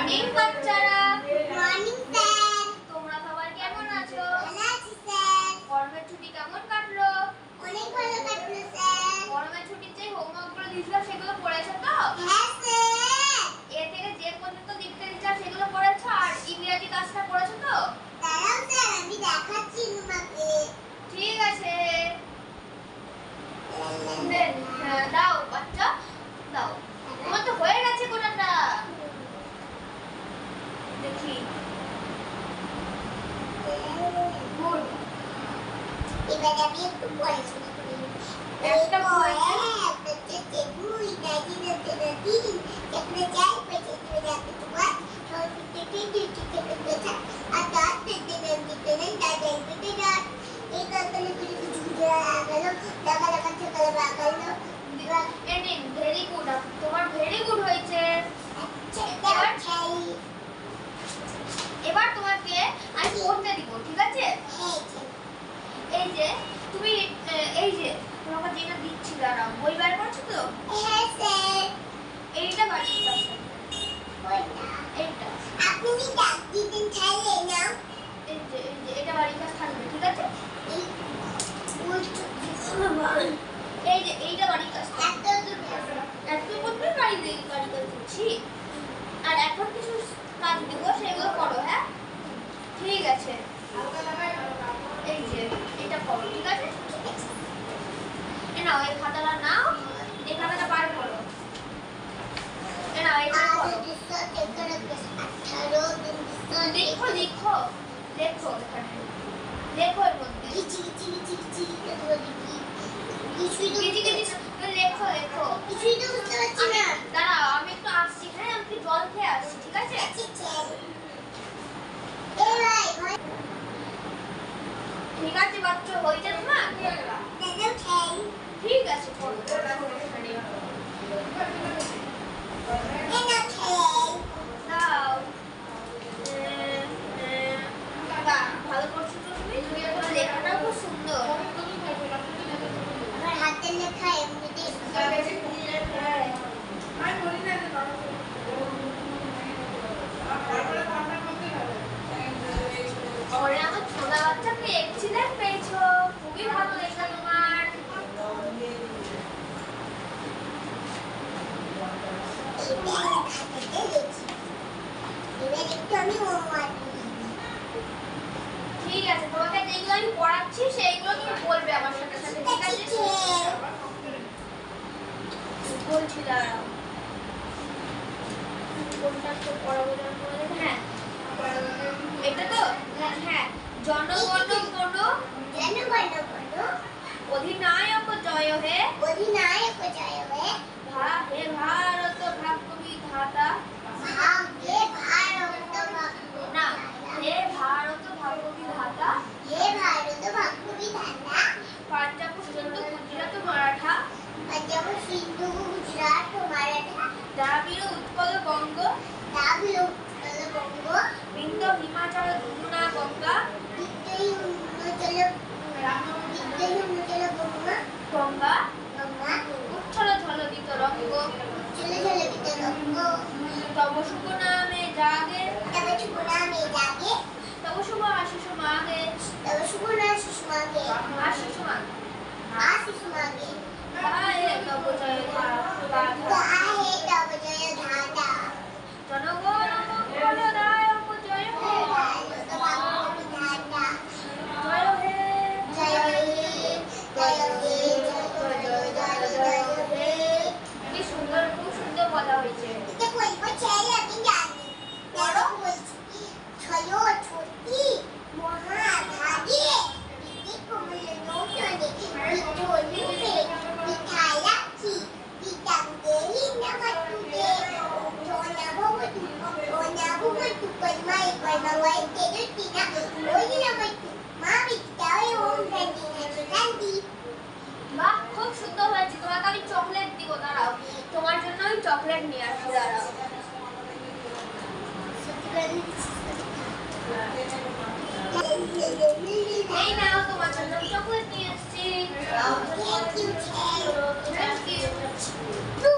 Morning বাচ্চারা। Morning sir. তোমরা সবাই কেমন আছো? ভালো আছি স্যার। গরমের ছুটি কেমন কাটলো? অনেক ভালো কাটলো স্যার। গরমের ছুটির যে হোমওয়ার্কগুলো দিয়েছিলাম সেগুলো পড়েছো তো? হ্যাঁ স্যার। এ থেকে যে পর্যন্ত লিখতে দিয়েছিলাম সেগুলো পড়েছো? আর ইংরেজি কাজটা পড়েছো তো? দাঁড়াও স্যার, আমি দেখাচ্ছি তোমাকে। ঠিক আছে। দাও বাচ্চা, দাও। তোমার তো হয়ে গেছে কোনটা। দেখি। গুড। এবার আমি একটু পড়াশোনা করি। একটা বই। বচ্চা বুই দাদি দাদি দাদি চক্র চাই পেটে ধরে রাখতে তোমার সব পেটে দিতে চক্র পেটা আর দাঁত পেটে দাদি পেটে দাদি পেটে দাঁত এই দাঁতগুলো করে কিছু গেল লাগা লাগা চকলে বাগালো এন্ডিং ভেরি গুড। তোমার ভেরি গুড হয়েছে। এবার চাই। এবার তোমাকে আমি পড়তে দিব, ঠিক আছে? হ্যাঁ এই যে তুমি এই যে তোমাকে যেটা দিচ্ছি, দাঁড়াও, বই বার করছো তো? হ্যাঁ স্যার। এইটা বাড়ির কাছে, ওইটা এইটা, আপনি ডাক দিতেন চাইলে নাও। এই যে এটা বাড়ির কাছে থাকবে, ঠিক আছে? এই এই যে এইটা বাড়ির কাছে এত দূর একটু করবে বাড়ির কাছে দিচ্ছি। আর এখন কিছু কাজ দিব, সেগুলো করো। হ্যাঁ ঠিক আছে। এই যে এটা করো, ঠিক আছে? এ নাও, এই খাতাটা নাও, এই খাতাটা বার করো। এ নাও, এটা করো। দেখো দেখো দেখো, এখানে দেখো, এর মধ্যে লেখো লেখো। দাঁড়াও, আমি একটু আসছি। হ্যাঁ আমি একটু জল খেয়ে আসছি, ঠিক আছে? ঠিক আছে বাচ্চা, হয়েছে তোমার? ঠিক আছে, করো। দাও। বাহ, ভালো করছো তো তুমি। তোমার লেখাটাও খুব সুন্দর। আমার হাতের লেখা এমনিতেই পরে আমার ছোলা বাচ্চাকে এক্সিলেন্ট পেয়েছো। খুবই ভালো লেখা তোমার। এবার একটু আমি হোমওয়ার্ক ঠিক আছে, তোমাকে যেগুলো আমি পড়াচ্ছি সেইগুলো তুমি বলবে আমার সাথে সাথে, ঠিক আছে? বলছি, দাঁড়াও। কোনটা তো পড়াবো যেন বলে। হ্যাঁ এটা তো। হ্যাঁ, জনগণ অধিনায়ক জয় হে। অধিনায়ক জয় হে। হে ভারত ভাগ্য বিধাতা। হে ভারত ভাগ্য না, হে ভারত ভাগ্য বিধাতা। হে ভারত ভাগ্য বিধাতা। পাঞ্জাব সিন্ধু গুজরাট মারাঠা। পাঞ্জাব সিন্ধু গুজরাট মারাঠা। দ্রাবিড় উৎকল বঙ্গ। দ্রাবিড় উৎকল বঙ্গ। বিন্দ হিমাচল যমুনা গঙ্গা। বিদ্যৈ হিমাচল গঙ্গা। গঙ্গা গঙ্গা উচ্ছল ঝলকিত রঙ্গ। উচ্ছল ঝলকিত রঙ্গ। তব শুভ নামে জাগে। তব শুভ নামে জাগে। তব শুভ আশিস মাগে। তব শুভ আশিস মাগে। আশিস মাগে। আশিস মাগে। গায়ে তব জয় গাথা। গায়ে তব জয় গাথা। জনগণ মঙ্গলদায়ক জয় হে। ভারত ভাগ্য বিধাতা। জয় হে। জয় হে জয় হে জয় হে। কি সুন্দর, খুব সুন্দর বলা হয়েছে। এটা বলবো ছেলে আমি জানি। বড় বলছি ছয় ছোটি মহাভাগে দিদি কমলে নৌটনে বিদ্যুৎ পিঠায় রাখি পিতাঙ্গেরি নামাতুদে জনা ভবতু কর্মাই কর্মাওয়াই তেরুতিনা ওই নামাতু মা বিদ্যায় ওম গান্ধী গান্ধী গান্ধী। বাহ, খুব সুন্দর হয়েছে। তোমাকে আমি চকলেট দিব, দাঁড়াও। তোমার জন্য আমি চকলেট নিয়ে আসি, দাঁড়াও। এই নাও, তোমার জন্য চকলেট নিয়ে আসছি। Thank you, Ted. Thank you.